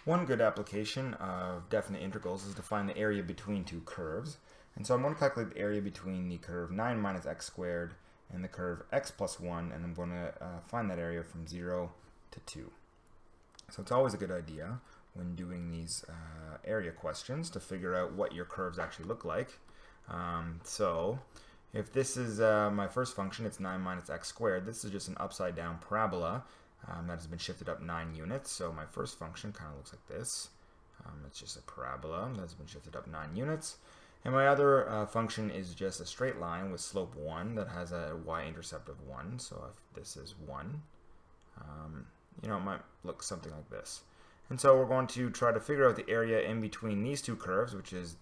One good application of definite integrals is to find the area between two curves. And so I'm going to calculate the area between the curve 9 minus x squared and the curve x plus 1, and I'm going to find that area from 0 to 2. So it's always a good idea when doing these area questions to figure out what your curves actually look like. So if this is my first function, it's 9 minus x squared. This is just an upside down parabola that has been shifted up 9 units. So my first function kind of looks like this. It's just a parabola that's been shifted up 9 units. And my other function is just a straight line with slope 1 that has a y-intercept of 1. So if this is 1, it might look something like this. And so we're going to try to figure out the area in between these two curves, which is,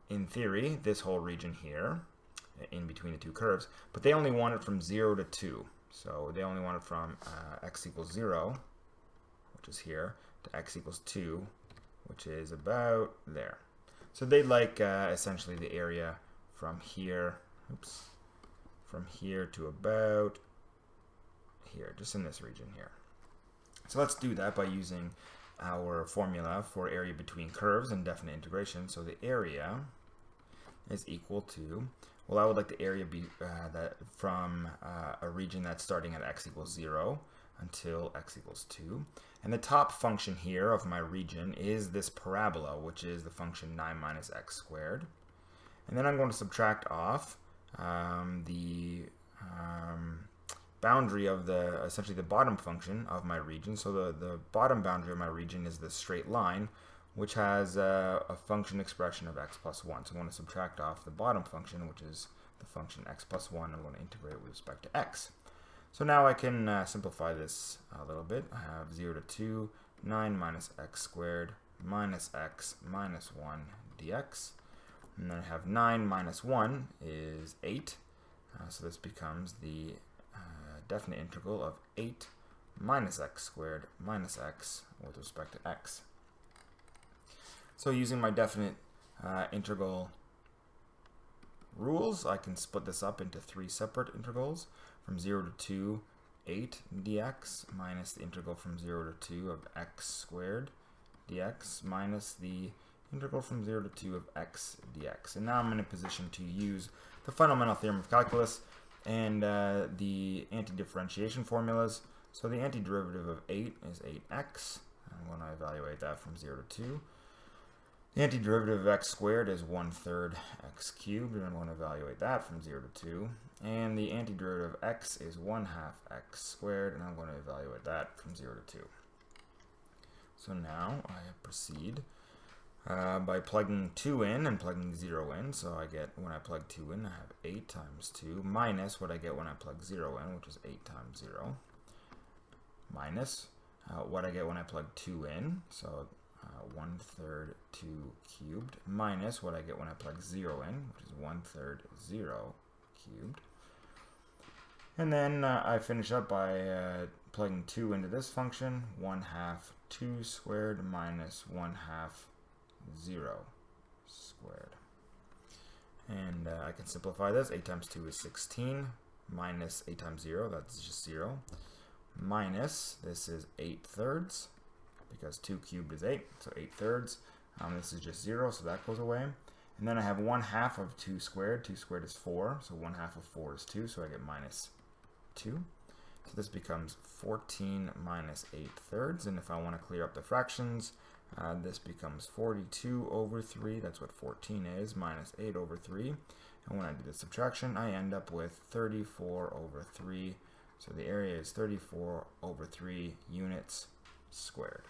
in theory, this whole region here, in between the two curves. But they only want it from 0 to 2. So they only want it from x equals 0, which is here, to x equals 2, which is about there. So they'd like essentially the area from here, from here to about here, just in this region here. So let's do that by using our formula for area between curves and definite integration. So the area is equal to, well, I would like the area be from a region that's starting at x equals 0 until x equals 2. And the top function here of my region is this parabola, which is the function 9 minus x squared. And then I'm going to subtract off the boundary of essentially the bottom function of my region. So the bottom boundary of my region is this straight line, which has a function expression of x plus 1. So I'm going to subtract off the bottom function, which is the function x plus 1. I'm going to integrate with respect to x. So now I can simplify this a little bit. I have 0 to 2, 9 minus x squared minus x minus 1 dx. And then I have 9 minus 1 is 8. So this becomes the definite integral of 8 minus x squared minus x with respect to x. So using my definite integral rules, I can split this up into 3 separate integrals. From 0 to 2, 8 dx minus the integral from 0 to 2 of x squared dx minus the integral from 0 to 2 of x dx. And now I'm in a position to use the fundamental theorem of calculus and the antidifferentiation formulas. So the antiderivative of 8 is 8x. I'm going to evaluate that from 0 to 2. The antiderivative of x squared is 1/3 x cubed, and I'm going to evaluate that from 0 to 2. And the antiderivative of x is 1/2 x squared, and I'm going to evaluate that from 0 to 2. So now I proceed by plugging 2 in and plugging 0 in. So I get, when I plug 2 in, I have 8 times 2 minus what I get when I plug 0 in, which is 8 times 0, minus what I get when I plug 2 in, so 1/3 2 cubed, minus what I get when I plug 0 in, which is 1/3 0 cubed. And then I finish up by plugging 2 into this function, 1/2 2 squared minus 1/2 0 squared. And I can simplify this. 8 times 2 is 16, minus 8 times 0, that's just 0, minus, this is 8/3, because 2 cubed is 8, so 8/3. This is just 0, so that goes away. And then I have 1/2 of 2 squared. 2 squared is 4, so 1/2 of 4 is 2, so I get minus 2. So this becomes 14 minus 8/3, and if I want to clear up the fractions, this becomes 42 over 3, that's what 14 is, minus 8 over 3. And when I do the subtraction, I end up with 34 over 3. So the area is 34 over 3 units squared.